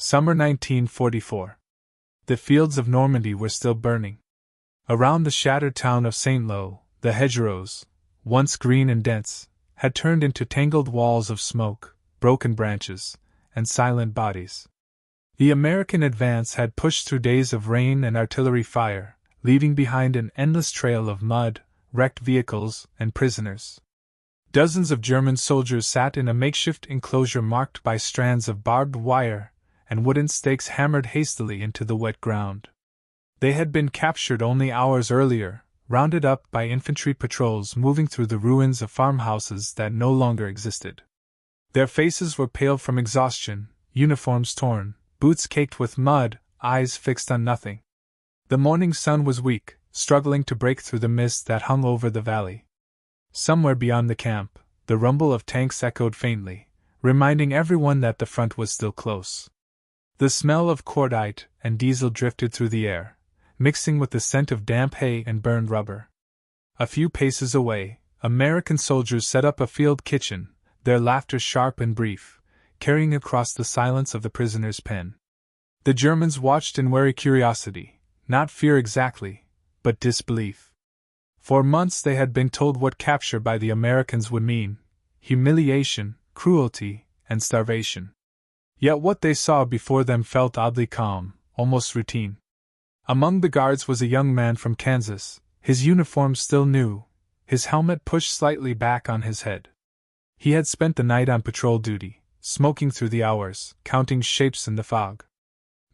Summer 1944. The fields of Normandy were still burning. Around the shattered town of Saint-Lô, the hedgerows, once green and dense, had turned into tangled walls of smoke, broken branches, and silent bodies. The American advance had pushed through days of rain and artillery fire, leaving behind an endless trail of mud, wrecked vehicles, and prisoners. Dozens of German soldiers sat in a makeshift enclosure marked by strands of barbed wire and wooden stakes hammered hastily into the wet ground. They had been captured only hours earlier, rounded up by infantry patrols moving through the ruins of farmhouses that no longer existed. Their faces were pale from exhaustion, uniforms torn, boots caked with mud, eyes fixed on nothing. The morning sun was weak, struggling to break through the mist that hung over the valley. Somewhere beyond the camp, the rumble of tanks echoed faintly, reminding everyone that the front was still close. The smell of cordite and diesel drifted through the air, mixing with the scent of damp hay and burned rubber. A few paces away, American soldiers set up a field kitchen, their laughter sharp and brief, carrying across the silence of the prisoner's pen. The Germans watched in wary curiosity, not fear exactly, but disbelief. For months they had been told what capture by the Americans would mean: humiliation, cruelty, and starvation. Yet what they saw before them felt oddly calm, almost routine. Among the guards was a young man from Kansas, his uniform still new, his helmet pushed slightly back on his head. He had spent the night on patrol duty, smoking through the hours, counting shapes in the fog.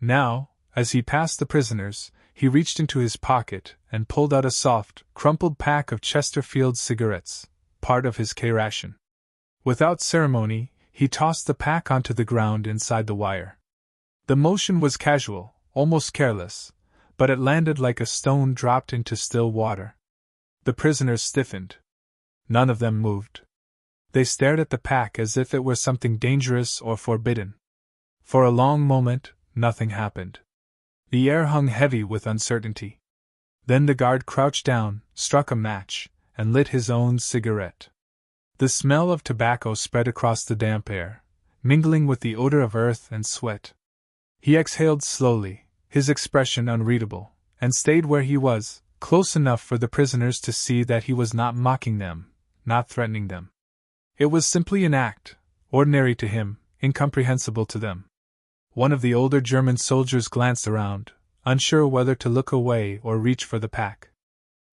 Now, as he passed the prisoners, he reached into his pocket and pulled out a soft, crumpled pack of Chesterfield cigarettes, part of his K-ration. Without ceremony, he tossed the pack onto the ground inside the wire. The motion was casual, almost careless, but it landed like a stone dropped into still water. The prisoners stiffened. None of them moved. They stared at the pack as if it were something dangerous or forbidden. For a long moment, nothing happened. The air hung heavy with uncertainty. Then the guard crouched down, struck a match, and lit his own cigarette. The smell of tobacco spread across the damp air, mingling with the odor of earth and sweat. He exhaled slowly, his expression unreadable, and stayed where he was, close enough for the prisoners to see that he was not mocking them, not threatening them. It was simply an act, ordinary to him, incomprehensible to them. One of the older German soldiers glanced around, unsure whether to look away or reach for the pack.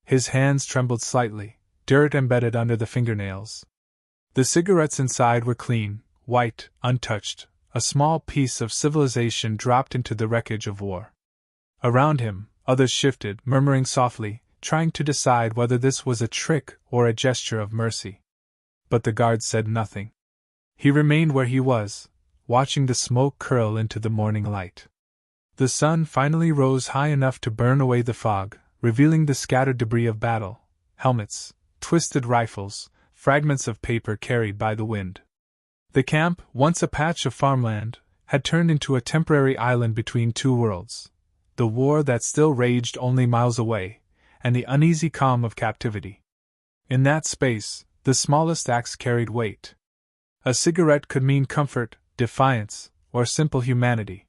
His hands trembled slightly, dirt embedded under the fingernails. The cigarettes inside were clean, white, untouched, a small piece of civilization dropped into the wreckage of war. Around him, others shifted, murmuring softly, trying to decide whether this was a trick or a gesture of mercy. But the guard said nothing. He remained where he was, watching the smoke curl into the morning light. The sun finally rose high enough to burn away the fog, revealing the scattered debris of battle, helmets, twisted rifles, fragments of paper carried by the wind. The camp, once a patch of farmland, had turned into a temporary island between two worlds: the war that still raged only miles away, and the uneasy calm of captivity. In that space, the smallest acts carried weight. A cigarette could mean comfort, defiance, or simple humanity.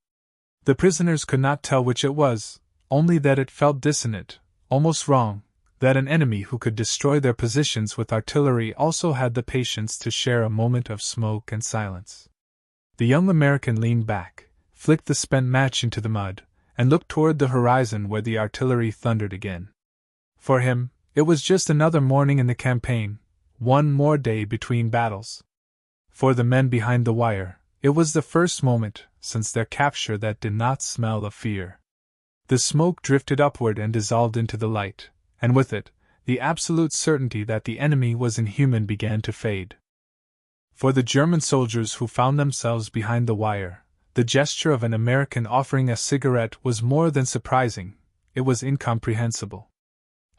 The prisoners could not tell which it was, only that it felt dissonant, almost wrong, that an enemy who could destroy their positions with artillery also had the patience to share a moment of smoke and silence. The young American leaned back, flicked the spent match into the mud, and looked toward the horizon where the artillery thundered again. For him, it was just another morning in the campaign, one more day between battles. For the men behind the wire, it was the first moment since their capture that did not smell of fear. The smoke drifted upward and dissolved into the light, and with it, the absolute certainty that the enemy was inhuman began to fade. For the German soldiers who found themselves behind the wire, the gesture of an American offering a cigarette was more than surprising, it was incomprehensible.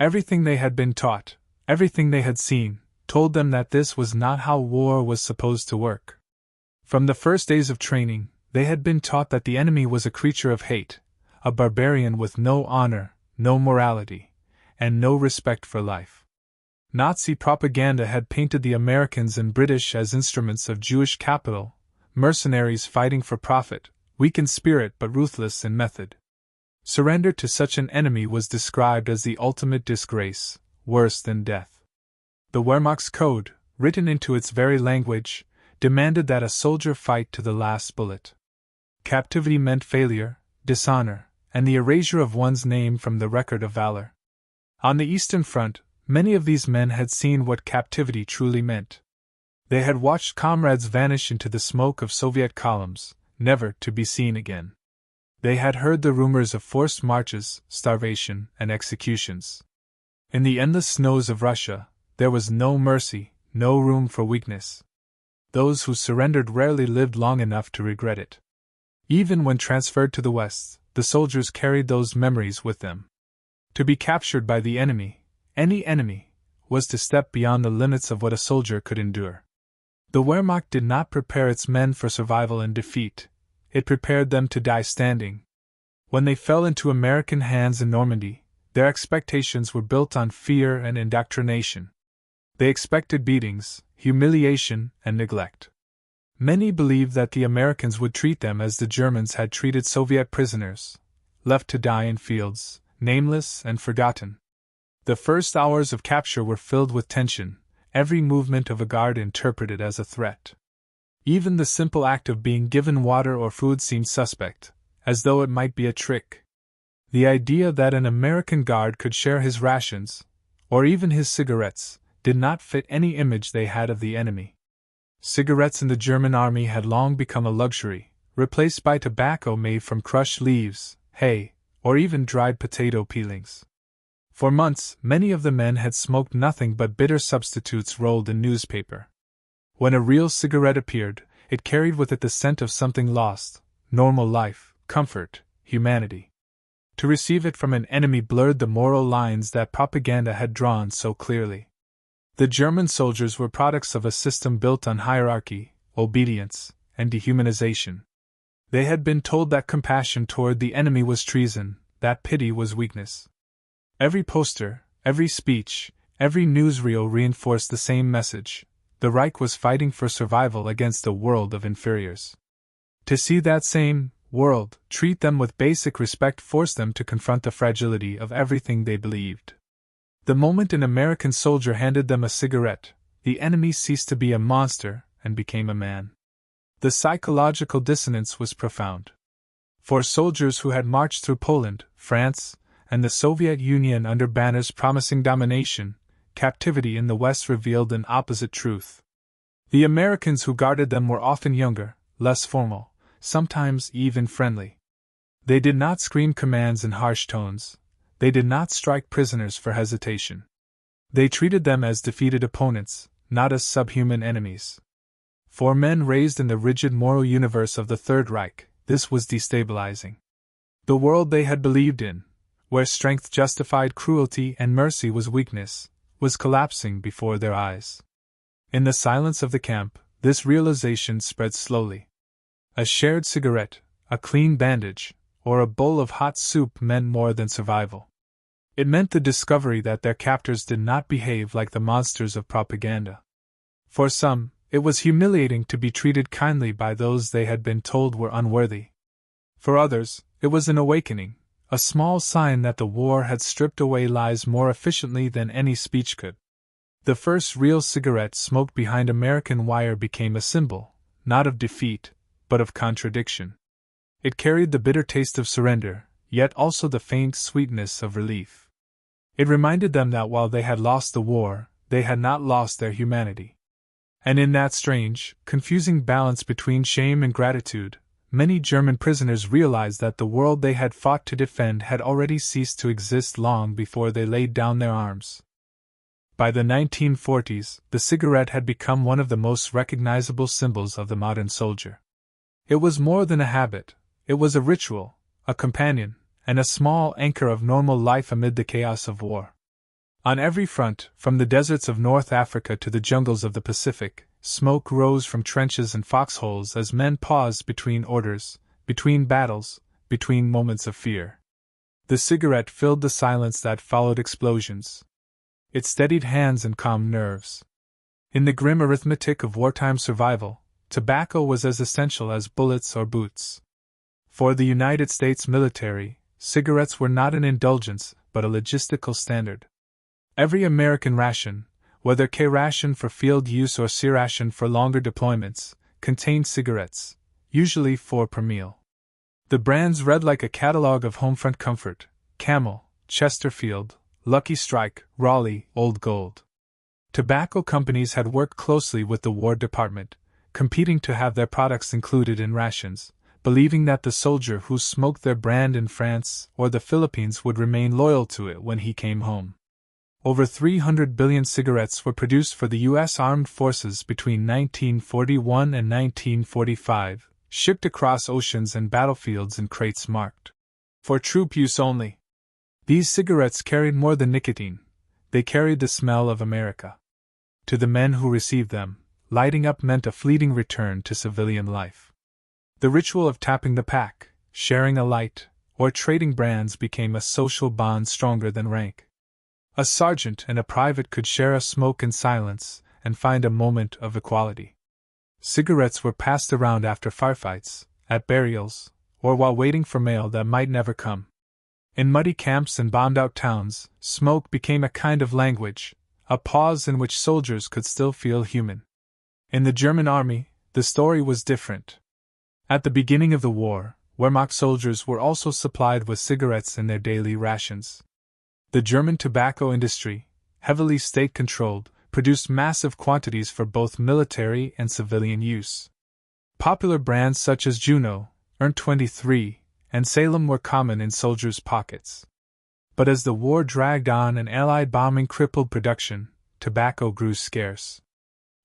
Everything they had been taught, everything they had seen, told them that this was not how war was supposed to work. From the first days of training, they had been taught that the enemy was a creature of hate, a barbarian with no honor, no morality, and no respect for life. Nazi propaganda had painted the Americans and British as instruments of Jewish capital, mercenaries fighting for profit, weak in spirit but ruthless in method. Surrender to such an enemy was described as the ultimate disgrace, worse than death. The Wehrmacht's code, written into its very language, demanded that a soldier fight to the last bullet. Captivity meant failure, dishonor, and the erasure of one's name from the record of valor. On the Eastern Front, many of these men had seen what captivity truly meant. They had watched comrades vanish into the smoke of Soviet columns, never to be seen again. They had heard the rumors of forced marches, starvation, and executions. In the endless snows of Russia, there was no mercy, no room for weakness. Those who surrendered rarely lived long enough to regret it. Even when transferred to the West, the soldiers carried those memories with them. To be captured by the enemy, any enemy, was to step beyond the limits of what a soldier could endure. The Wehrmacht did not prepare its men for survival and defeat, it prepared them to die standing. When they fell into American hands in Normandy, their expectations were built on fear and indoctrination. They expected beatings, humiliation, and neglect. Many believed that the Americans would treat them as the Germans had treated Soviet prisoners, left to die in fields, nameless and forgotten. The first hours of capture were filled with tension, every movement of a guard interpreted as a threat. Even the simple act of being given water or food seemed suspect, as though it might be a trick. The idea that an American guard could share his rations, or even his cigarettes, did not fit any image they had of the enemy. Cigarettes in the German army had long become a luxury, replaced by tobacco made from crushed leaves, hay, or even dried potato peelings. For months, many of the men had smoked nothing but bitter substitutes rolled in newspaper. When a real cigarette appeared, it carried with it the scent of something lost, normal life, comfort, humanity. To receive it from an enemy blurred the moral lines that propaganda had drawn so clearly. The German soldiers were products of a system built on hierarchy, obedience, and dehumanization. They had been told that compassion toward the enemy was treason, that pity was weakness. Every poster, every speech, every newsreel reinforced the same message: the Reich was fighting for survival against a world of inferiors. To see that same world treat them with basic respect forced them to confront the fragility of everything they believed. The moment an American soldier handed them a cigarette, the enemy ceased to be a monster and became a man. The psychological dissonance was profound. For soldiers who had marched through Poland, France, and the Soviet Union under banners promising domination, captivity in the West revealed an opposite truth. The Americans who guarded them were often younger, less formal, sometimes even friendly. They did not scream commands in harsh tones. They did not strike prisoners for hesitation. They treated them as defeated opponents, not as subhuman enemies. For men raised in the rigid moral universe of the Third Reich, this was destabilizing. The world they had believed in, where strength justified cruelty and mercy was weakness, was collapsing before their eyes. In the silence of the camp, this realization spread slowly. A shared cigarette, a clean bandage, or a bowl of hot soup meant more than survival. It meant the discovery that their captors did not behave like the monsters of propaganda. For some, it was humiliating to be treated kindly by those they had been told were unworthy. For others, it was an awakening, a small sign that the war had stripped away lies more efficiently than any speech could. The first real cigarette smoked behind American wire became a symbol, not of defeat, but of contradiction. It carried the bitter taste of surrender, yet also the faint sweetness of relief. It reminded them that while they had lost the war, they had not lost their humanity. And in that strange, confusing balance between shame and gratitude, many German prisoners realized that the world they had fought to defend had already ceased to exist long before they laid down their arms. By the 1940s, the cigarette had become one of the most recognizable symbols of the modern soldier. It was more than a habit, it was a ritual, a companion, and a small anchor of normal life amid the chaos of war. On every front, from the deserts of North Africa to the jungles of the Pacific, smoke rose from trenches and foxholes as men paused between orders, between battles, between moments of fear. The cigarette filled the silence that followed explosions. It steadied hands and calmed nerves. In the grim arithmetic of wartime survival, tobacco was as essential as bullets or boots. For the United States military, cigarettes were not an indulgence, but a logistical standard. Every American ration, whether K ration for field use or C ration for longer deployments, contained cigarettes, usually 4 per meal. The brands read like a catalog of homefront comfort: Camel, Chesterfield, Lucky Strike, Raleigh, Old Gold. Tobacco companies had worked closely with the War Department, competing to have their products included in rations, believing that the soldier who smoked their brand in France or the Philippines would remain loyal to it when he came home. Over 300 billion cigarettes were produced for the U.S. Armed Forces between 1941 and 1945, shipped across oceans and battlefields in crates marked for troop use only. These cigarettes carried more than nicotine, they carried the smell of America. To the men who received them, lighting up meant a fleeting return to civilian life. The ritual of tapping the pack, sharing a light, or trading brands became a social bond stronger than rank. A sergeant and a private could share a smoke in silence and find a moment of equality. Cigarettes were passed around after firefights, at burials, or while waiting for mail that might never come. In muddy camps and bombed-out towns, smoke became a kind of language, a pause in which soldiers could still feel human. In the German army, the story was different. At the beginning of the war, Wehrmacht soldiers were also supplied with cigarettes in their daily rations. The German tobacco industry, heavily state-controlled, produced massive quantities for both military and civilian use. Popular brands such as Juno, Ern 23, and Salem were common in soldiers' pockets. But as the war dragged on and Allied bombing crippled production, tobacco grew scarce.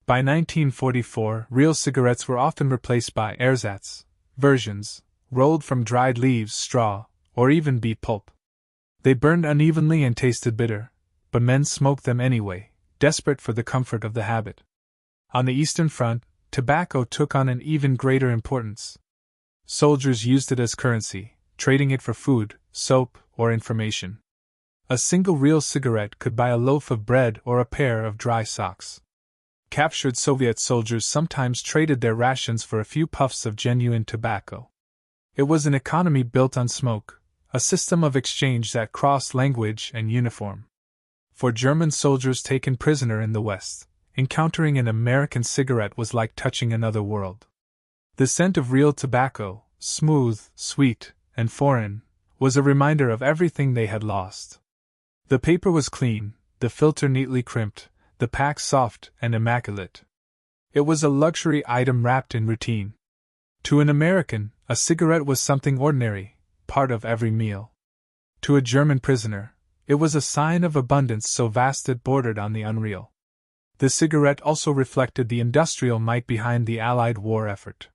By 1944, real cigarettes were often replaced by ersatz versions, rolled from dried leaves, straw, or even beet pulp. They burned unevenly and tasted bitter, but men smoked them anyway, desperate for the comfort of the habit. On the Eastern Front, tobacco took on an even greater importance. Soldiers used it as currency, trading it for food, soap, or information. A single real cigarette could buy a loaf of bread or a pair of dry socks. Captured Soviet soldiers sometimes traded their rations for a few puffs of genuine tobacco. It was an economy built on smoke, a system of exchange that crossed language and uniform. For German soldiers taken prisoner in the West, encountering an American cigarette was like touching another world. The scent of real tobacco, smooth, sweet, and foreign, was a reminder of everything they had lost. The paper was clean, the filter neatly crimped, the pack soft and immaculate. It was a luxury item wrapped in routine. To an American, a cigarette was something ordinary, part of every meal. To a German prisoner, it was a sign of abundance so vast it bordered on the unreal. The cigarette also reflected the industrial might behind the Allied war effort.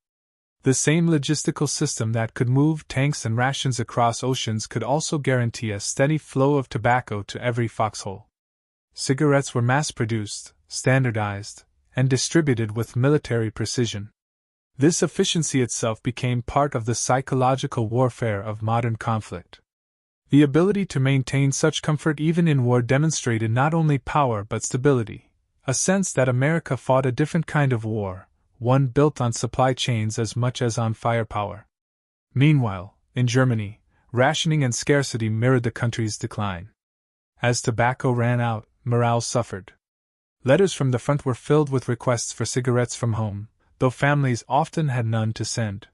The same logistical system that could move tanks and rations across oceans could also guarantee a steady flow of tobacco to every foxhole. Cigarettes were mass-produced, standardized, and distributed with military precision. This efficiency itself became part of the psychological warfare of modern conflict. The ability to maintain such comfort even in war demonstrated not only power but stability, a sense that America fought a different kind of war, one built on supply chains as much as on firepower. Meanwhile, in Germany, rationing and scarcity mirrored the country's decline. As tobacco ran out, morale suffered. Letters from the front were filled with requests for cigarettes from home, though families often had none to send.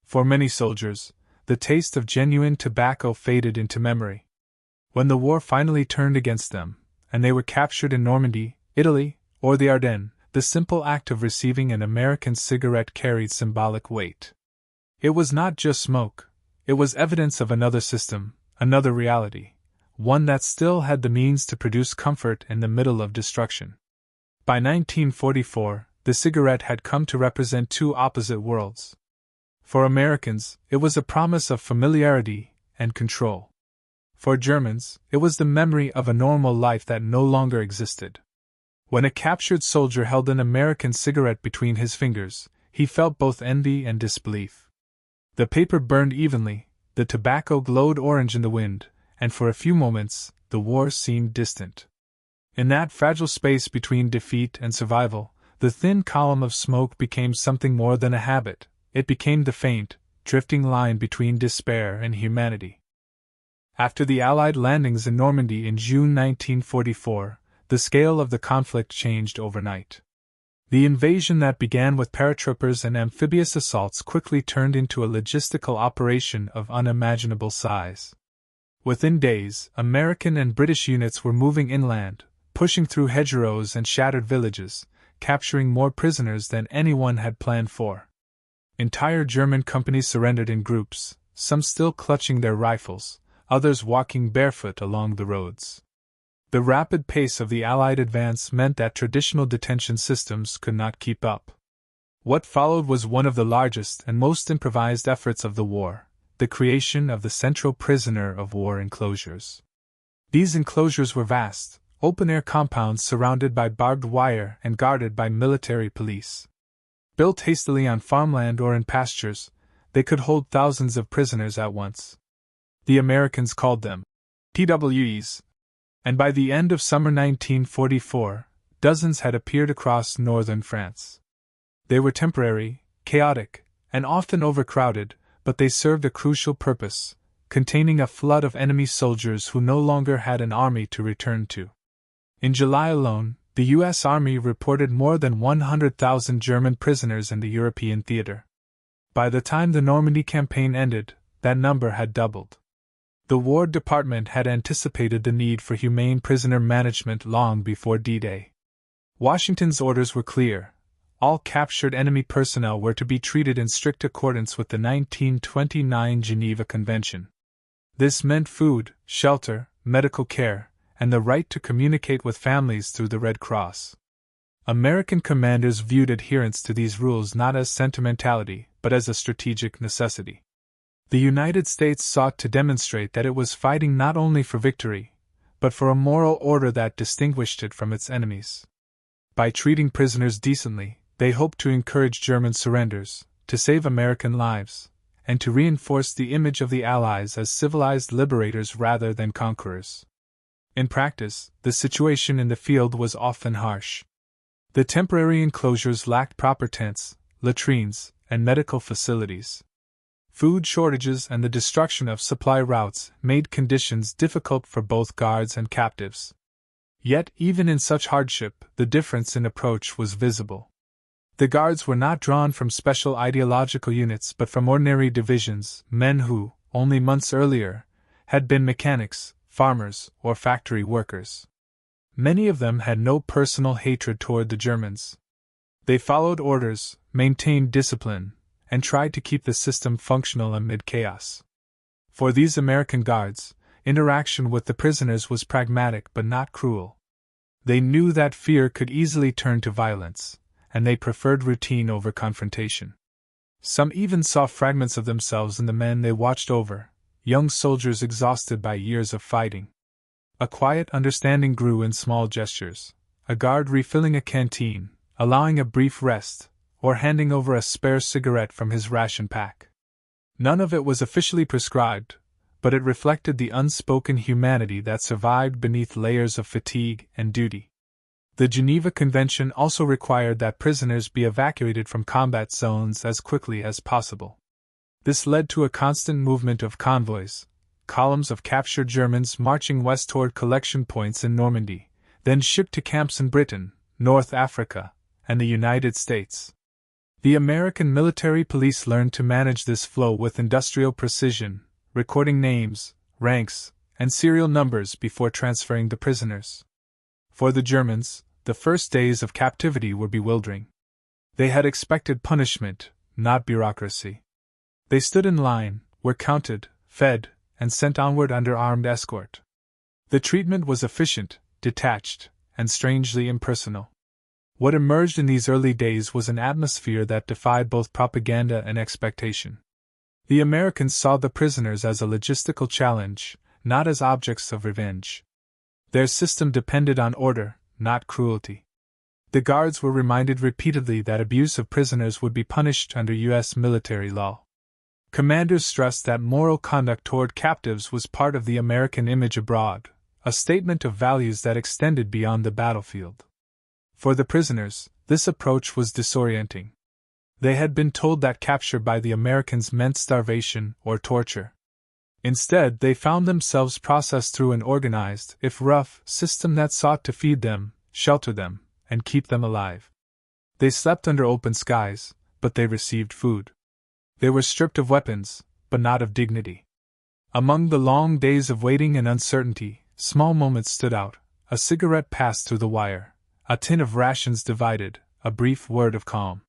For many soldiers, the taste of genuine tobacco faded into memory. When the war finally turned against them, and they were captured in Normandy, Italy, or the Ardennes, the simple act of receiving an American cigarette carried symbolic weight. It was not just smoke, it was evidence of another system, another reality, one that still had the means to produce comfort in the middle of destruction. By 1944, the cigarette had come to represent two opposite worlds. For Americans, it was a promise of familiarity and control. For Germans, it was the memory of a normal life that no longer existed. When a captured soldier held an American cigarette between his fingers, he felt both envy and disbelief. The paper burned evenly, the tobacco glowed orange in the wind, and for a few moments, the war seemed distant. In that fragile space between defeat and survival, the thin column of smoke became something more than a habit, it became the faint, drifting line between despair and humanity. After the Allied landings in Normandy in June 1944, the scale of the conflict changed overnight. The invasion that began with paratroopers and amphibious assaults quickly turned into a logistical operation of unimaginable size. Within days, American and British units were moving inland, pushing through hedgerows and shattered villages, capturing more prisoners than anyone had planned for. Entire German companies surrendered in groups, some still clutching their rifles, others walking barefoot along the roads. The rapid pace of the Allied advance meant that traditional detention systems could not keep up. What followed was one of the largest and most improvised efforts of the war, the creation of the Central Prisoner of War enclosures. These enclosures were vast, open-air compounds surrounded by barbed wire and guarded by military police. Built hastily on farmland or in pastures, they could hold thousands of prisoners at once. The Americans called them POWs, and by the end of summer 1944, dozens had appeared across northern France. They were temporary, chaotic, and often overcrowded, but they served a crucial purpose, containing a flood of enemy soldiers who no longer had an army to return to. In July alone, the U.S. Army reported more than 100,000 German prisoners in the European theater. By the time the Normandy campaign ended, that number had doubled. The War Department had anticipated the need for humane prisoner management long before D-Day. Washington's orders were clear. All captured enemy personnel were to be treated in strict accordance with the 1929 Geneva Convention. This meant food, shelter, medical care, and the right to communicate with families through the Red Cross. American commanders viewed adherence to these rules not as sentimentality, but as a strategic necessity. The United States sought to demonstrate that it was fighting not only for victory, but for a moral order that distinguished it from its enemies. By treating prisoners decently, they hoped to encourage German surrenders, to save American lives, and to reinforce the image of the Allies as civilized liberators rather than conquerors. In practice, the situation in the field was often harsh. The temporary enclosures lacked proper tents, latrines, and medical facilities. Food shortages and the destruction of supply routes made conditions difficult for both guards and captives. Yet, even in such hardship, the difference in approach was visible. The guards were not drawn from special ideological units but from ordinary divisions, men who, only months earlier, had been mechanics, farmers, or factory workers. Many of them had no personal hatred toward the Germans. They followed orders, maintained discipline, and tried to keep the system functional amid chaos. For these American guards, interaction with the prisoners was pragmatic but not cruel. They knew that fear could easily turn to violence, and they preferred routine over confrontation. Some even saw fragments of themselves in the men they watched over, young soldiers exhausted by years of fighting. A quiet understanding grew in small gestures, a guard refilling a canteen, allowing a brief rest, or handing over a spare cigarette from his ration pack. None of it was officially prescribed, but it reflected the unspoken humanity that survived beneath layers of fatigue and duty. The Geneva Convention also required that prisoners be evacuated from combat zones as quickly as possible. This led to a constant movement of convoys, columns of captured Germans marching west toward collection points in Normandy, then shipped to camps in Britain, North Africa, and the United States. The American military police learned to manage this flow with industrial precision, recording names, ranks, and serial numbers before transferring the prisoners. For the Germans, the first days of captivity were bewildering. They had expected punishment, not bureaucracy. They stood in line, were counted, fed, and sent onward under armed escort. The treatment was efficient, detached, and strangely impersonal. What emerged in these early days was an atmosphere that defied both propaganda and expectation. The Americans saw the prisoners as a logistical challenge, not as objects of revenge. Their system depended on order, not cruelty. The guards were reminded repeatedly that abuse of prisoners would be punished under U.S. military law. Commanders stressed that moral conduct toward captives was part of the American image abroad, a statement of values that extended beyond the battlefield. For the prisoners, this approach was disorienting. They had been told that capture by the Americans meant starvation or torture. Instead, they found themselves processed through an organized, if rough, system that sought to feed them, shelter them, and keep them alive. They slept under open skies, but they received food. They were stripped of weapons, but not of dignity. Among the long days of waiting and uncertainty, small moments stood out: a cigarette passed through the wire, a tin of rations divided, a brief word of calm.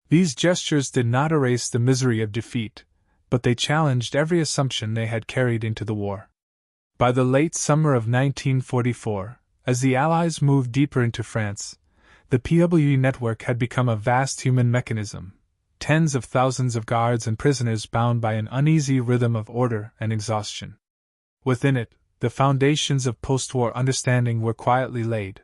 These gestures did not erase the misery of defeat, but they challenged every assumption they had carried into the war. By the late summer of 1944, as the Allies moved deeper into France, the POW network had become a vast human mechanism, tens of thousands of guards and prisoners bound by an uneasy rhythm of order and exhaustion. Within it, the foundations of post-war understanding were quietly laid.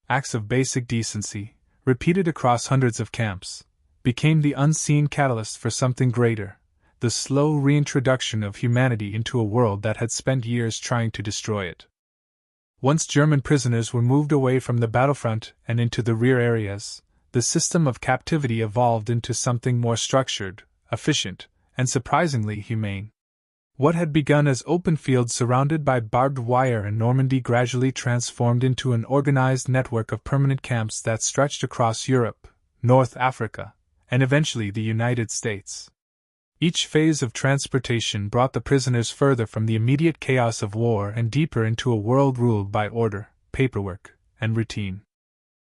Acts of basic decency, repeated across hundreds of camps, became the unseen catalyst for something greater: the slow reintroduction of humanity into a world that had spent years trying to destroy it. Once German prisoners were moved away from the battlefront and into the rear areas, the system of captivity evolved into something more structured, efficient, and surprisingly humane. What had begun as open fields surrounded by barbed wire in Normandy gradually transformed into an organized network of permanent camps that stretched across Europe, North Africa, and eventually the United States. Each phase of transportation brought the prisoners further from the immediate chaos of war and deeper into a world ruled by order, paperwork, and routine.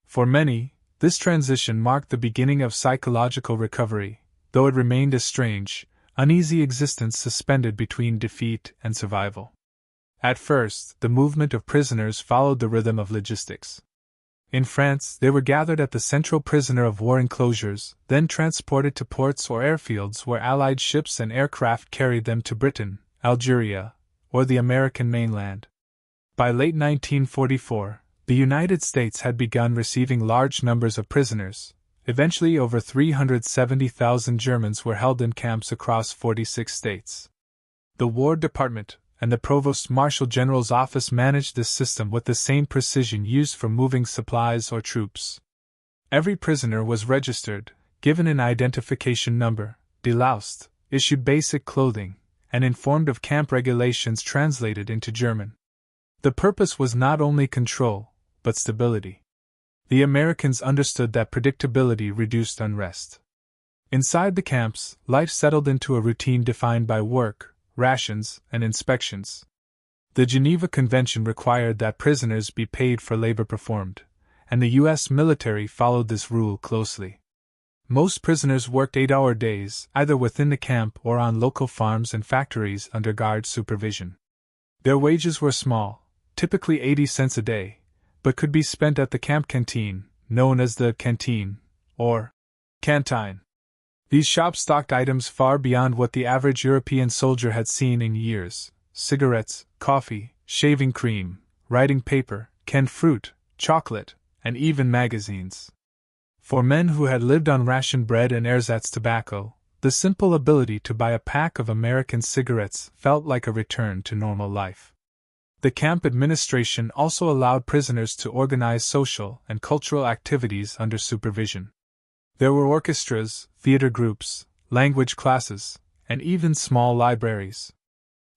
For many, this transition marked the beginning of psychological recovery, though it remained a strange, uneasy existence suspended between defeat and survival. At first, the movement of prisoners followed the rhythm of logistics. In France, they were gathered at the central prisoner of war enclosures, then transported to ports or airfields where Allied ships and aircraft carried them to Britain, Algeria, or the American mainland. By late 1944, the United States had begun receiving large numbers of prisoners. Eventually, over 370,000 Germans were held in camps across 46 states. The War Department and the Provost Marshal General's office managed this system with the same precision used for moving supplies or troops. Every prisoner was registered, given an identification number, deloused, issued basic clothing, and informed of camp regulations translated into German. The purpose was not only control, but stability. The Americans understood that predictability reduced unrest. Inside the camps, life settled into a routine defined by work, rations, and inspections. The Geneva Convention required that prisoners be paid for labor performed, and the U.S. military followed this rule closely. Most prisoners worked 8-hour days, either within the camp or on local farms and factories under guard supervision. Their wages were small, typically 80 cents a day, but could be spent at the camp canteen, known as the canteen, or cantine. These shops stocked items far beyond what the average European soldier had seen in years: cigarettes, coffee, shaving cream, writing paper, canned fruit, chocolate, and even magazines. For men who had lived on rationed bread and ersatz tobacco, the simple ability to buy a pack of American cigarettes felt like a return to normal life. The camp administration also allowed prisoners to organize social and cultural activities under supervision. There were orchestras, theater groups, language classes, and even small libraries.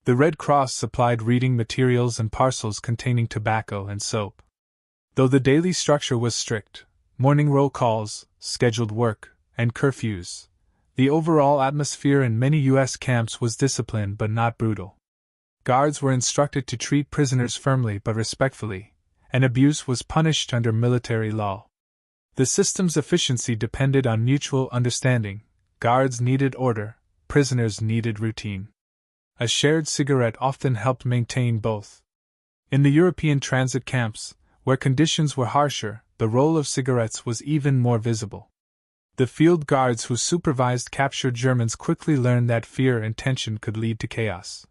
The Red Cross supplied reading materials and parcels containing tobacco and soap. Though the daily structure was strict, morning roll calls, scheduled work, and curfews, the overall atmosphere in many U.S. camps was disciplined but not brutal. Guards were instructed to treat prisoners firmly but respectfully, and abuse was punished under military law. The system's efficiency depended on mutual understanding. Guards needed order, prisoners needed routine. A shared cigarette often helped maintain both. In the European transit camps, where conditions were harsher, the role of cigarettes was even more visible. The field guards who supervised captured Germans quickly learned that fear and tension could lead to chaos.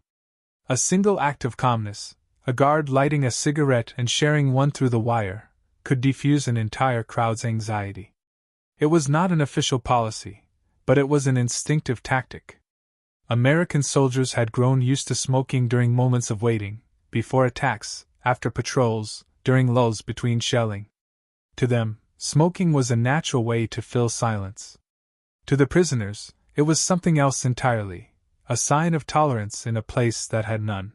A single act of calmness, a guard lighting a cigarette and sharing one through the wire, could defuse an entire crowd's anxiety. It was not an official policy, but it was an instinctive tactic. American soldiers had grown used to smoking during moments of waiting, before attacks, after patrols, during lulls between shelling. To them, smoking was a natural way to fill silence. To the prisoners, it was something else entirely, a sign of tolerance in a place that had none.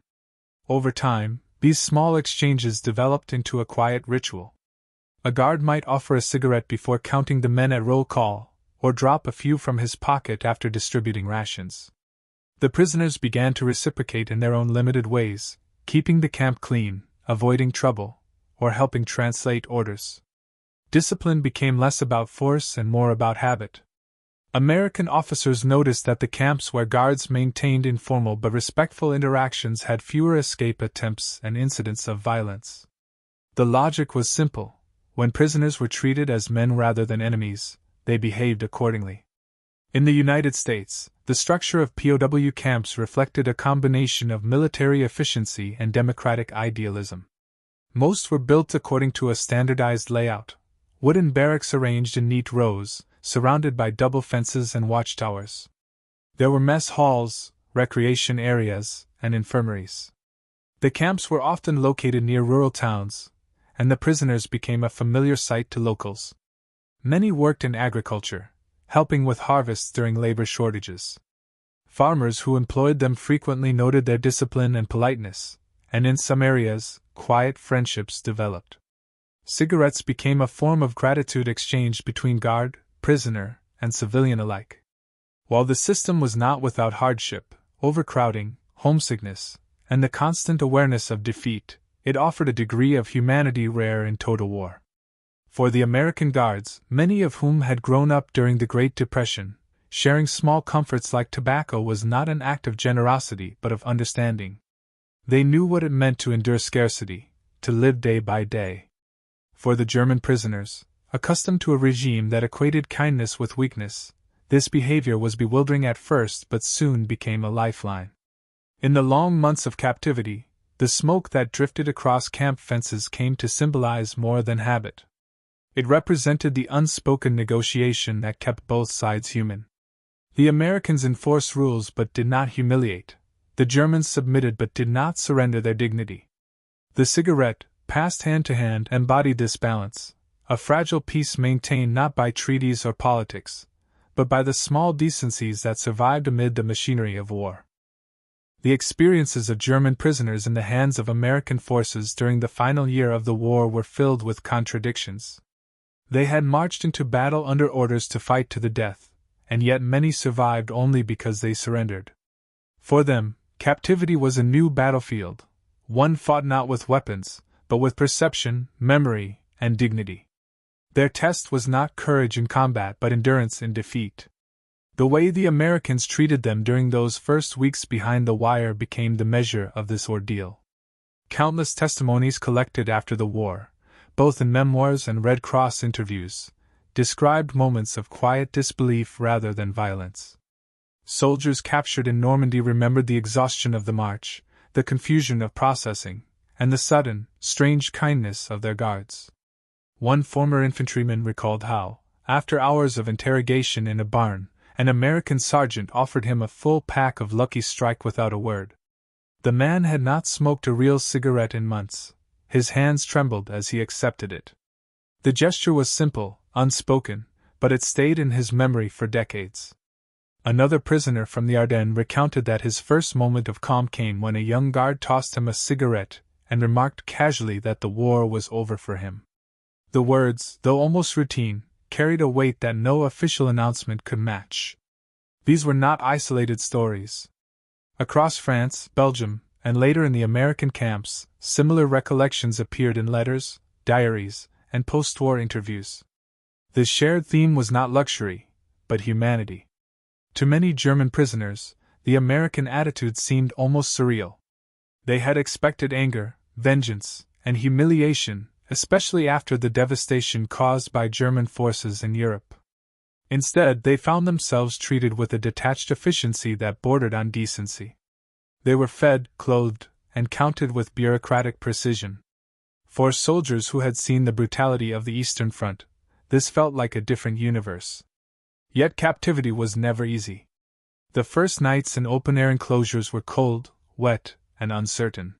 Over time, these small exchanges developed into a quiet ritual. A guard might offer a cigarette before counting the men at roll call, or drop a few from his pocket after distributing rations. The prisoners began to reciprocate in their own limited ways, keeping the camp clean, avoiding trouble, or helping translate orders. Discipline became less about force and more about habit. American officers noticed that the camps where guards maintained informal but respectful interactions had fewer escape attempts and incidents of violence. The logic was simple: when prisoners were treated as men rather than enemies, they behaved accordingly. In the United States, the structure of POW camps reflected a combination of military efficiency and democratic idealism. Most were built according to a standardized layout: wooden barracks arranged in neat rows, surrounded by double fences and watchtowers. There were mess halls, recreation areas, and infirmaries. The camps were often located near rural towns, and the prisoners became a familiar sight to locals. Many worked in agriculture, helping with harvests during labor shortages. Farmers who employed them frequently noted their discipline and politeness, and in some areas, quiet friendships developed. Cigarettes became a form of gratitude exchanged between guard, prisoner, and civilian alike. While the system was not without hardship, overcrowding, homesickness, and the constant awareness of defeat, it offered a degree of humanity rare in total war. For the American guards, many of whom had grown up during the Great Depression, sharing small comforts like tobacco was not an act of generosity but of understanding. They knew what it meant to endure scarcity, to live day by day. For the German prisoners, accustomed to a regime that equated kindness with weakness, this behavior was bewildering at first but soon became a lifeline. In the long months of captivity, the smoke that drifted across camp fences came to symbolize more than habit. It represented the unspoken negotiation that kept both sides human. The Americans enforced rules but did not humiliate. The Germans submitted but did not surrender their dignity. The cigarette, passed hand to hand, embodied this balance, a fragile peace maintained not by treaties or politics, but by the small decencies that survived amid the machinery of war. The experiences of German prisoners in the hands of American forces during the final year of the war were filled with contradictions. They had marched into battle under orders to fight to the death, and yet many survived only because they surrendered. For them, captivity was a new battlefield, one fought not with weapons, but with perception, memory, and dignity. Their test was not courage in combat but endurance in defeat. The way the Americans treated them during those first weeks behind the wire became the measure of this ordeal. Countless testimonies collected after the war, both in memoirs and Red Cross interviews, described moments of quiet disbelief rather than violence. Soldiers captured in Normandy remembered the exhaustion of the march, the confusion of processing, and the sudden, strange kindness of their guards. One former infantryman recalled how, after hours of interrogation in a barn, an American sergeant offered him a full pack of Lucky Strike without a word. The man had not smoked a real cigarette in months. His hands trembled as he accepted it. The gesture was simple, unspoken, but it stayed in his memory for decades. Another prisoner from the Ardennes recounted that his first moment of calm came when a young guard tossed him a cigarette and remarked casually that the war was over for him. The words, though almost routine, carried a weight that no official announcement could match. These were not isolated stories. Across France, Belgium, and later in the American camps, similar recollections appeared in letters, diaries, and post-war interviews. The shared theme was not luxury, but humanity. To many German prisoners, the American attitude seemed almost surreal. They had expected anger, vengeance, and humiliation, especially after the devastation caused by German forces in Europe. Instead, they found themselves treated with a detached efficiency that bordered on decency. They were fed, clothed, and counted with bureaucratic precision. For soldiers who had seen the brutality of the Eastern Front, this felt like a different universe. Yet captivity was never easy. The first nights in open-air enclosures were cold, wet, and uncertain.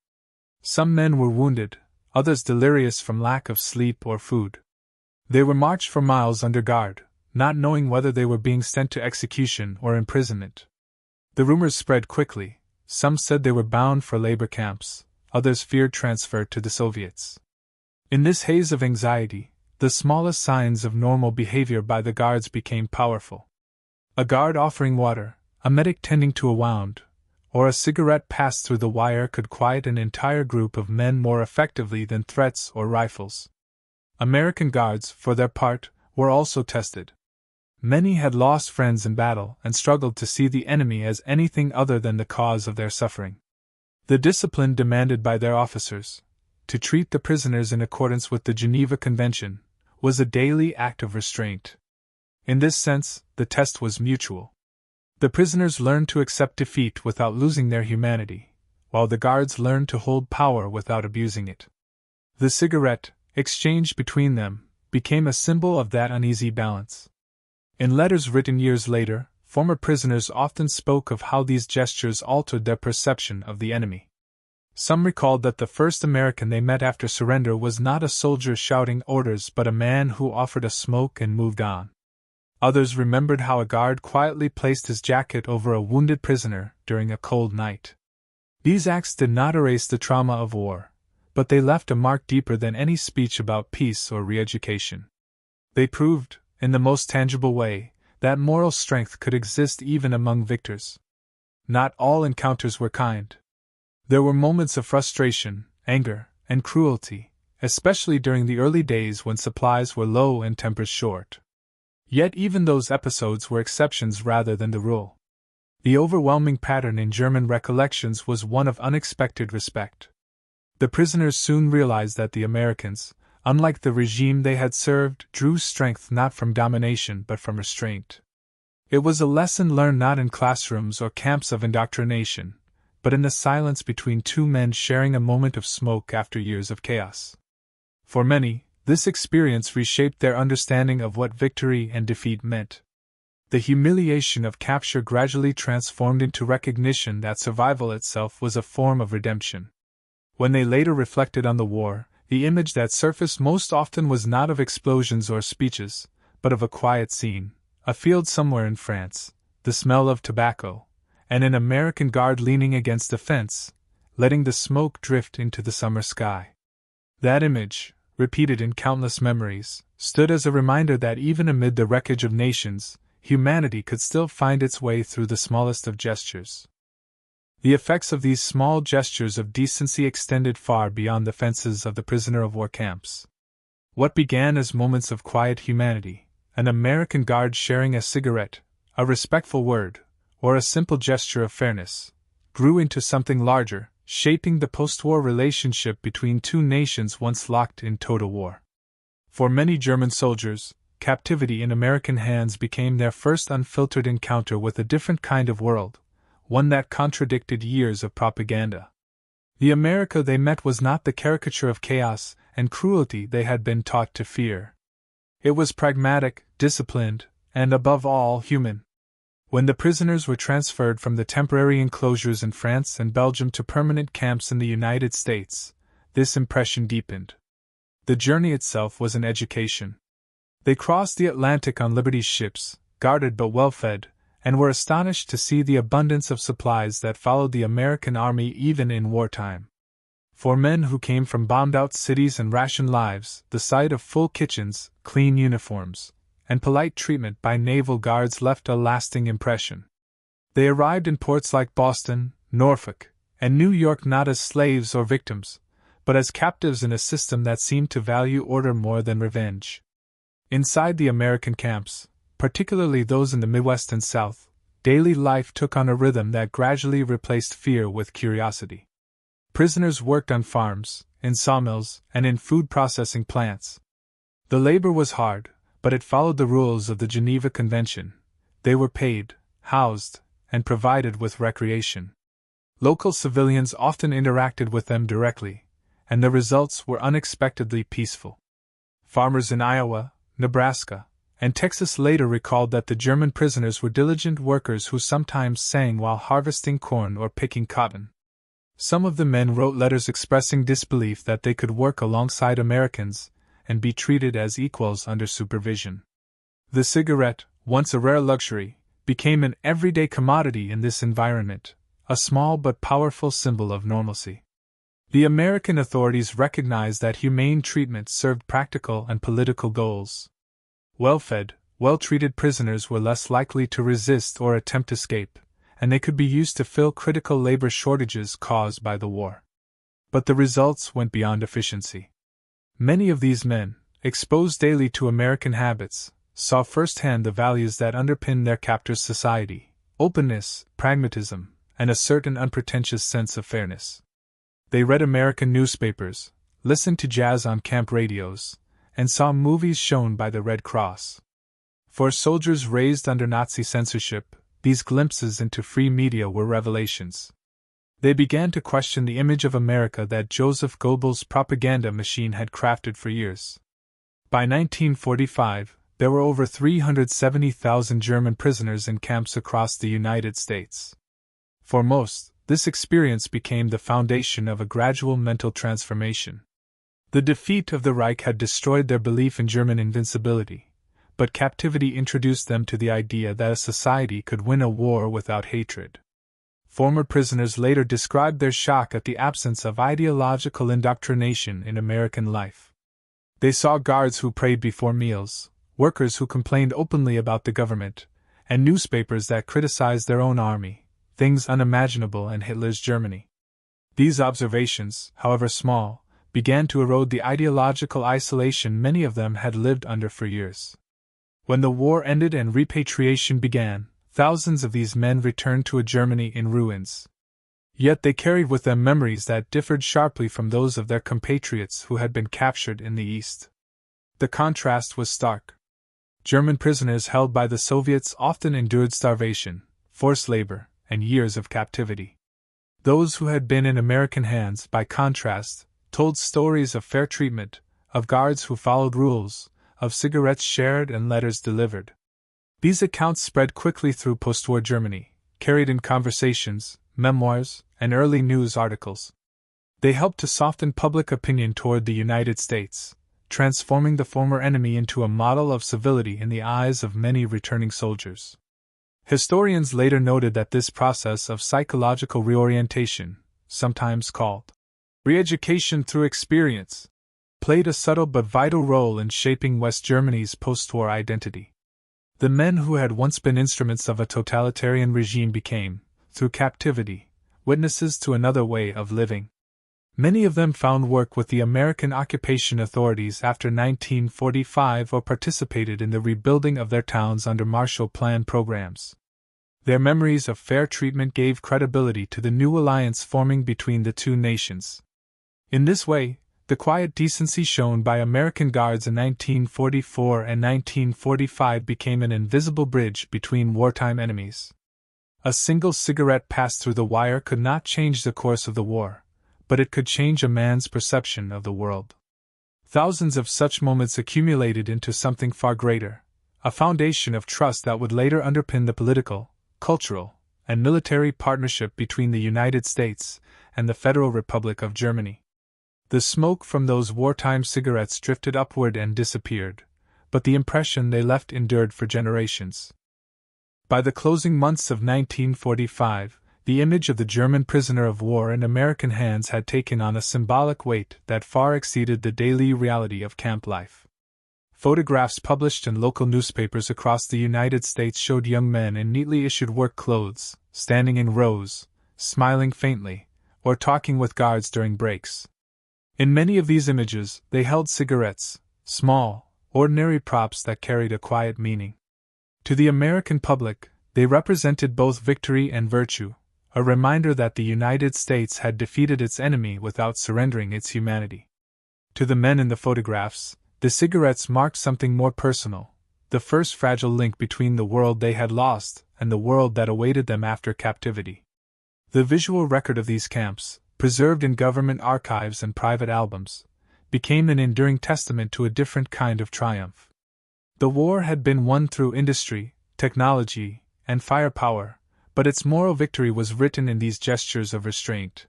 Some men were wounded, others delirious from lack of sleep or food. They were marched for miles under guard, not knowing whether they were being sent to execution or imprisonment. The rumors spread quickly. Some said they were bound for labor camps, others feared transfer to the Soviets. In this haze of anxiety, the smallest signs of normal behavior by the guards became powerful. A guard offering water, a medic tending to a wound, or a cigarette passed through the wire could quiet an entire group of men more effectively than threats or rifles. American guards, for their part, were also tested. Many had lost friends in battle and struggled to see the enemy as anything other than the cause of their suffering. The discipline demanded by their officers, to treat the prisoners in accordance with the Geneva Convention, was a daily act of restraint. In this sense, the test was mutual. The prisoners learned to accept defeat without losing their humanity, while the guards learned to hold power without abusing it. The cigarette, exchanged between them, became a symbol of that uneasy balance. In letters written years later, former prisoners often spoke of how these gestures altered their perception of the enemy. Some recalled that the first American they met after surrender was not a soldier shouting orders but a man who offered a smoke and moved on. Others remembered how a guard quietly placed his jacket over a wounded prisoner during a cold night. These acts did not erase the trauma of war, but they left a mark deeper than any speech about peace or re-education. They proved, in the most tangible way, that moral strength could exist even among victors. Not all encounters were kind. There were moments of frustration, anger, and cruelty, especially during the early days when supplies were low and tempers short. Yet even those episodes were exceptions rather than the rule. The overwhelming pattern in German recollections was one of unexpected respect. The prisoners soon realized that the Americans, unlike the regime they had served, drew strength not from domination but from restraint. It was a lesson learned not in classrooms or camps of indoctrination, but in the silence between two men sharing a moment of smoke after years of chaos. For many, this experience reshaped their understanding of what victory and defeat meant. The humiliation of capture gradually transformed into recognition that survival itself was a form of redemption. When they later reflected on the war, the image that surfaced most often was not of explosions or speeches, but of a quiet scene, a field somewhere in France, the smell of tobacco, and an American guard leaning against a fence, letting the smoke drift into the summer sky. That image, repeated in countless memories, stood as a reminder that even amid the wreckage of nations, humanity could still find its way through the smallest of gestures. The effects of these small gestures of decency extended far beyond the fences of the prisoner of war camps. What began as moments of quiet humanity, an American guard sharing a cigarette, a respectful word, or a simple gesture of fairness, grew into something larger, shaping the post-war relationship between two nations once locked in total war. For many German soldiers, captivity in American hands became their first unfiltered encounter with a different kind of world, one that contradicted years of propaganda. The America they met was not the caricature of chaos and cruelty they had been taught to fear. It was pragmatic, disciplined, and above all human. When the prisoners were transferred from the temporary enclosures in France and Belgium to permanent camps in the United States, this impression deepened. The journey itself was an education. They crossed the Atlantic on Liberty's ships, guarded but well-fed, and were astonished to see the abundance of supplies that followed the American army even in wartime. For men who came from bombed-out cities and rationed lives, the sight of full kitchens, clean uniforms, and polite treatment by naval guards left a lasting impression. They arrived in ports like Boston, Norfolk, and New York not as slaves or victims, but as captives in a system that seemed to value order more than revenge. Inside the American camps, particularly those in the Midwest and South, daily life took on a rhythm that gradually replaced fear with curiosity. Prisoners worked on farms, in sawmills, and in food processing plants. The labor was hard, but it followed the rules of the Geneva Convention. They were paid, housed, and provided with recreation. Local civilians often interacted with them directly, and the results were unexpectedly peaceful. Farmers in Iowa, Nebraska, and Texas later recalled that the German prisoners were diligent workers who sometimes sang while harvesting corn or picking cotton. Some of the men wrote letters expressing disbelief that they could work alongside Americans and be treated as equals under supervision. The cigarette, once a rare luxury, became an everyday commodity in this environment, a small but powerful symbol of normalcy. The American authorities recognized that humane treatment served practical and political goals. Well-fed, well-treated prisoners were less likely to resist or attempt escape, and they could be used to fill critical labor shortages caused by the war. But the results went beyond efficiency. Many of these men, exposed daily to American habits, saw firsthand the values that underpinned their captors' society: openness, pragmatism, and a certain unpretentious sense of fairness. They read American newspapers, listened to jazz on camp radios, and saw movies shown by the Red Cross. For soldiers raised under Nazi censorship, these glimpses into free media were revelations. They began to question the image of America that Joseph Goebbels' propaganda machine had crafted for years. By 1945, there were over 370,000 German prisoners in camps across the United States. For most, this experience became the foundation of a gradual mental transformation. The defeat of the Reich had destroyed their belief in German invincibility, but captivity introduced them to the idea that a society could win a war without hatred. Former prisoners later described their shock at the absence of ideological indoctrination in American life. They saw guards who prayed before meals, workers who complained openly about the government, and newspapers that criticized their own army, things unimaginable in Hitler's Germany. These observations, however small, began to erode the ideological isolation many of them had lived under for years. When the war ended and repatriation began, thousands of these men returned to a Germany in ruins. Yet they carried with them memories that differed sharply from those of their compatriots who had been captured in the East. The contrast was stark. German prisoners held by the Soviets often endured starvation, forced labor, and years of captivity. Those who had been in American hands, by contrast, told stories of fair treatment, of guards who followed rules, of cigarettes shared and letters delivered. These accounts spread quickly through post-war Germany, carried in conversations, memoirs, and early news articles. They helped to soften public opinion toward the United States, transforming the former enemy into a model of civility in the eyes of many returning soldiers. Historians later noted that this process of psychological reorientation, sometimes called re-education through experience, played a subtle but vital role in shaping West Germany's post-war identity. The men who had once been instruments of a totalitarian regime became, through captivity, witnesses to another way of living. Many of them found work with the American occupation authorities after 1945 or participated in the rebuilding of their towns under Marshall Plan programs. Their memories of fair treatment gave credibility to the new alliance forming between the two nations. In this way, the quiet decency shown by American guards in 1944 and 1945 became an invisible bridge between wartime enemies. A single cigarette passed through the wire could not change the course of the war, but it could change a man's perception of the world. Thousands of such moments accumulated into something far greater, a foundation of trust that would later underpin the political, cultural, and military partnership between the United States and the Federal Republic of Germany. The smoke from those wartime cigarettes drifted upward and disappeared, but the impression they left endured for generations. By the closing months of 1945, the image of the German prisoner of war in American hands had taken on a symbolic weight that far exceeded the daily reality of camp life. Photographs published in local newspapers across the United States showed young men in neatly issued work clothes, standing in rows, smiling faintly, or talking with guards during breaks. In many of these images, they held cigarettes, small, ordinary props that carried a quiet meaning. To the American public, they represented both victory and virtue, a reminder that the United States had defeated its enemy without surrendering its humanity. To the men in the photographs, the cigarettes marked something more personal, the first fragile link between the world they had lost and the world that awaited them after captivity. The visual record of these camps, preserved in government archives and private albums, became an enduring testament to a different kind of triumph. The war had been won through industry, technology, and firepower, but its moral victory was written in these gestures of restraint.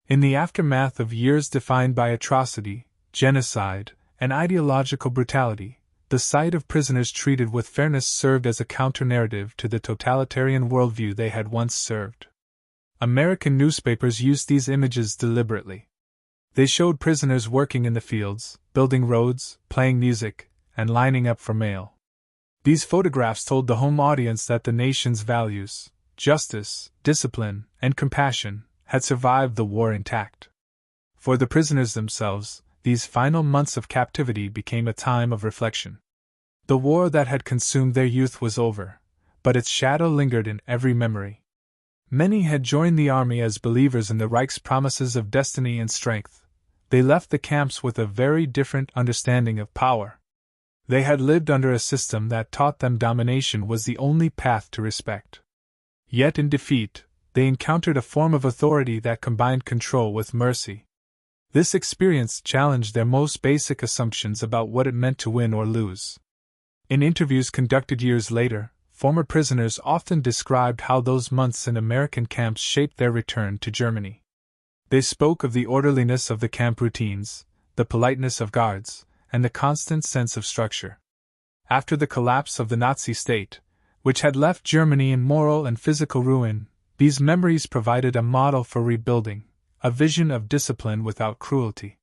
In the aftermath of years defined by atrocity, genocide, and ideological brutality, the sight of prisoners treated with fairness served as a counter-narrative to the totalitarian worldview they had once served. American newspapers used these images deliberately. They showed prisoners working in the fields, building roads, playing music, and lining up for mail. These photographs told the home audience that the nation's values, justice, discipline, and compassion, had survived the war intact. For the prisoners themselves, these final months of captivity became a time of reflection. The war that had consumed their youth was over, but its shadow lingered in every memory. Many had joined the army as believers in the Reich's promises of destiny and strength. They left the camps with a very different understanding of power. They had lived under a system that taught them domination was the only path to respect. Yet in defeat, they encountered a form of authority that combined control with mercy. This experience challenged their most basic assumptions about what it meant to win or lose. In interviews conducted years later, former prisoners often described how those months in American camps shaped their return to Germany. They spoke of the orderliness of the camp routines, the politeness of guards, and the constant sense of structure. After the collapse of the Nazi state, which had left Germany in moral and physical ruin, these memories provided a model for rebuilding, a vision of discipline without cruelty.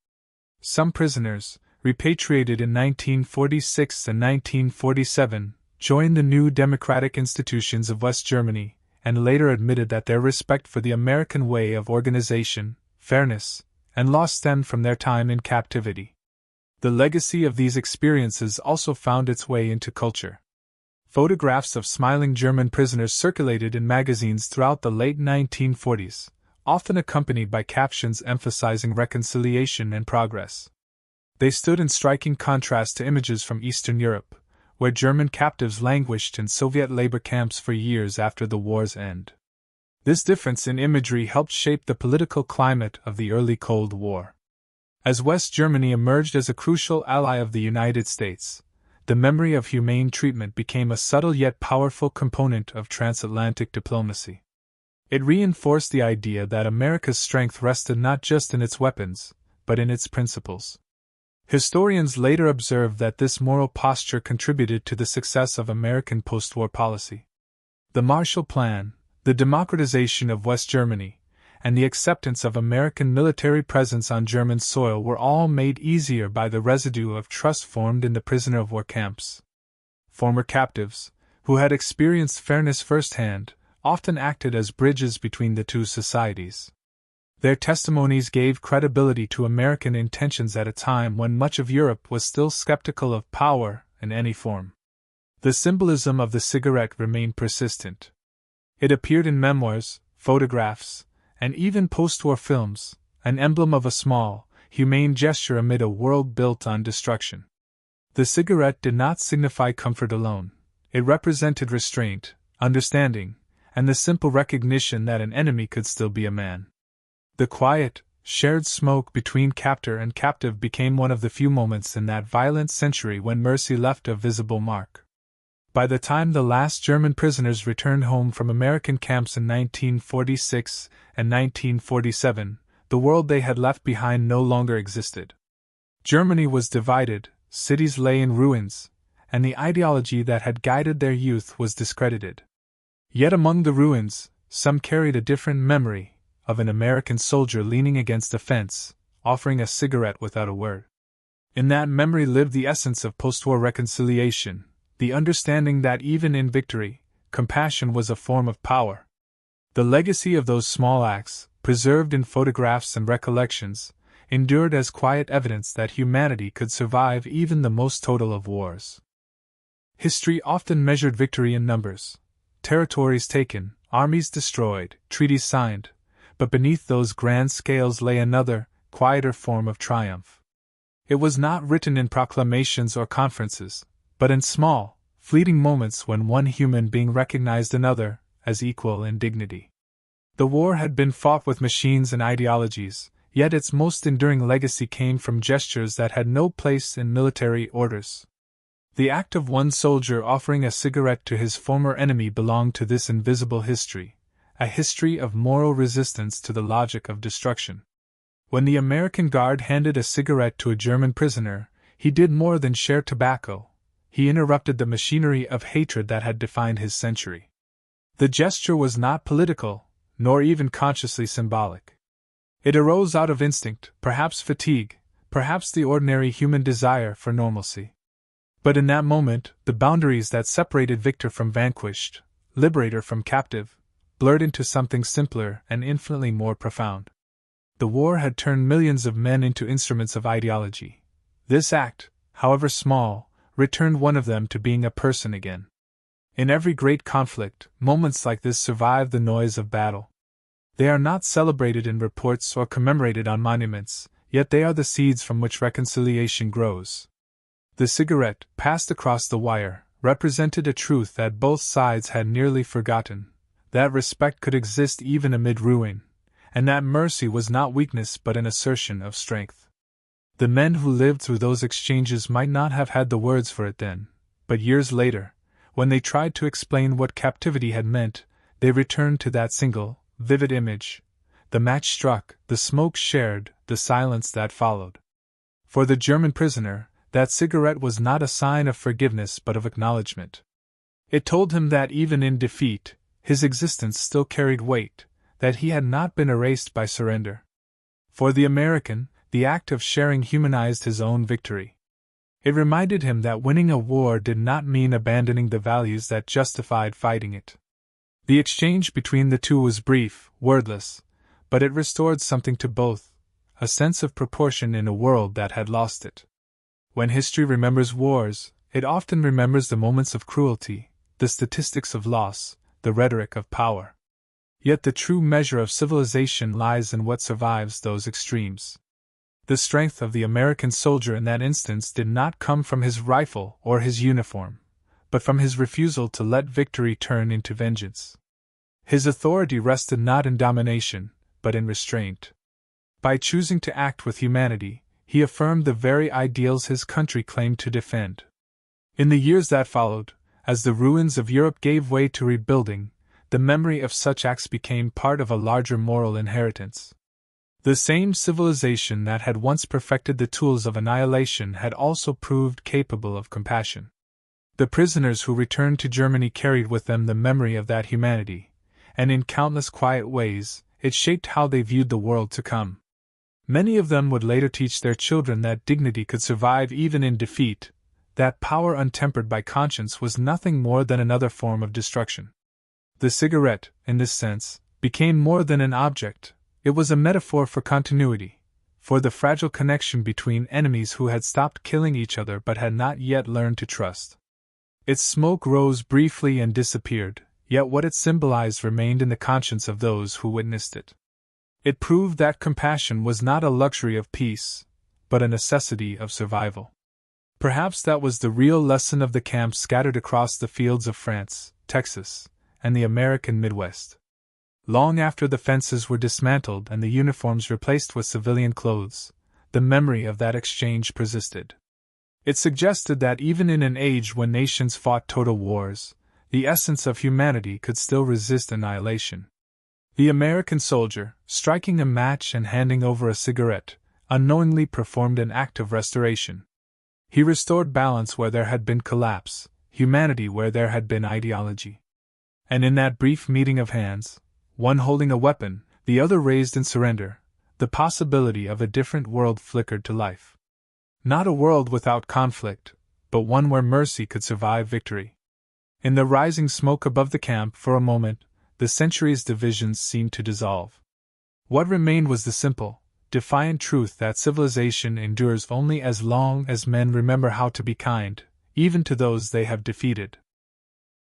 Some prisoners, repatriated in 1946 and 1947, joined the new democratic institutions of West Germany, and later admitted that their respect for the American way of organization, fairness, and law stemmed from their time in captivity. The legacy of these experiences also found its way into culture. Photographs of smiling German prisoners circulated in magazines throughout the late 1940s, often accompanied by captions emphasizing reconciliation and progress. They stood in striking contrast to images from Eastern Europe, where German captives languished in Soviet labor camps for years after the war's end. This difference in imagery helped shape the political climate of the early Cold War. As West Germany emerged as a crucial ally of the United States, the memory of humane treatment became a subtle yet powerful component of transatlantic diplomacy. It reinforced the idea that America's strength rested not just in its weapons, but in its principles. Historians later observed that this moral posture contributed to the success of American post-war policy. The Marshall Plan, the democratization of West Germany, and the acceptance of American military presence on German soil were all made easier by the residue of trust formed in the prisoner of war camps. Former captives, who had experienced fairness firsthand, often acted as bridges between the two societies. Their testimonies gave credibility to American intentions at a time when much of Europe was still skeptical of power in any form. The symbolism of the cigarette remained persistent. It appeared in memoirs, photographs, and even post-war films, an emblem of a small, humane gesture amid a world built on destruction. The cigarette did not signify comfort alone. It represented restraint, understanding, and the simple recognition that an enemy could still be a man. The quiet, shared smoke between captor and captive became one of the few moments in that violent century when mercy left a visible mark. By the time the last German prisoners returned home from American camps in 1946 and 1947, the world they had left behind no longer existed. Germany was divided, cities lay in ruins, and the ideology that had guided their youth was discredited. Yet among the ruins, some carried a different memory of an American soldier leaning against a fence, offering a cigarette without a word. In that memory lived the essence of post-war reconciliation, the understanding that even in victory, compassion was a form of power. The legacy of those small acts, preserved in photographs and recollections, endured as quiet evidence that humanity could survive even the most total of wars. History often measured victory in numbers. Territories taken, armies destroyed, treaties signed, but beneath those grand scales lay another, quieter form of triumph. It was not written in proclamations or conferences, but in small, fleeting moments when one human being recognized another as equal in dignity. The war had been fought with machines and ideologies, yet its most enduring legacy came from gestures that had no place in military orders. The act of one soldier offering a cigarette to his former enemy belonged to this invisible history, a history of moral resistance to the logic of destruction. When the American guard handed a cigarette to a German prisoner, he did more than share tobacco. he interrupted the machinery of hatred that had defined his century. The gesture was not political, nor even consciously symbolic. It arose out of instinct, perhaps fatigue, perhaps the ordinary human desire for normalcy. But in that moment, the boundaries that separated victor from vanquished, liberator from captive, blurred into something simpler and infinitely more profound. The war had turned millions of men into instruments of ideology. This act, however small, returned one of them to being a person again. In every great conflict, moments like this survive the noise of battle. They are not celebrated in reports or commemorated on monuments, yet they are the seeds from which reconciliation grows. The cigarette, passed across the wire, represented a truth that both sides had nearly forgotten, that respect could exist even amid ruin, and that mercy was not weakness but an assertion of strength. The men who lived through those exchanges might not have had the words for it then, but years later, when they tried to explain what captivity had meant, they returned to that single, vivid image: the match struck, the smoke shared, the silence that followed. For the German prisoner, that cigarette was not a sign of forgiveness but of acknowledgement. It told him that even in defeat, his existence still carried weight, that he had not been erased by surrender. For the American, the act of sharing humanized his own victory. It reminded him that winning a war did not mean abandoning the values that justified fighting it. The exchange between the two was brief, wordless, but it restored something to both, a sense of proportion in a world that had lost it. When history remembers wars, it often remembers the moments of cruelty, the statistics of loss, the rhetoric of power. Yet the true measure of civilization lies in what survives those extremes. The strength of the American soldier in that instance did not come from his rifle or his uniform, but from his refusal to let victory turn into vengeance. His authority rested not in domination, but in restraint. By choosing to act with humanity, he affirmed the very ideals his country claimed to defend. In the years that followed, as the ruins of Europe gave way to rebuilding, the memory of such acts became part of a larger moral inheritance. The same civilization that had once perfected the tools of annihilation had also proved capable of compassion. The prisoners who returned to Germany carried with them the memory of that humanity, and in countless quiet ways, it shaped how they viewed the world to come. Many of them would later teach their children that dignity could survive even in defeat, that power untempered by conscience was nothing more than another form of destruction. The cigarette, in this sense, became more than an object. It was a metaphor for continuity, for the fragile connection between enemies who had stopped killing each other but had not yet learned to trust. Its smoke rose briefly and disappeared, yet what it symbolized remained in the conscience of those who witnessed it. It proved that compassion was not a luxury of peace, but a necessity of survival. Perhaps that was the real lesson of the camps scattered across the fields of France, Texas, and the American Midwest. Long after the fences were dismantled and the uniforms replaced with civilian clothes, the memory of that exchange persisted. It suggested that even in an age when nations fought total wars, the essence of humanity could still resist annihilation. The American soldier, striking a match and handing over a cigarette, unknowingly performed an act of restoration. He restored balance where there had been collapse, humanity where there had been ideology. And in that brief meeting of hands, one holding a weapon, the other raised in surrender, the possibility of a different world flickered to life. Not a world without conflict, but one where mercy could survive victory. In the rising smoke above the camp, for a moment, the centuries' divisions seemed to dissolve. What remained was the simple, defiant truth that civilization endures only as long as men remember how to be kind, even to those they have defeated.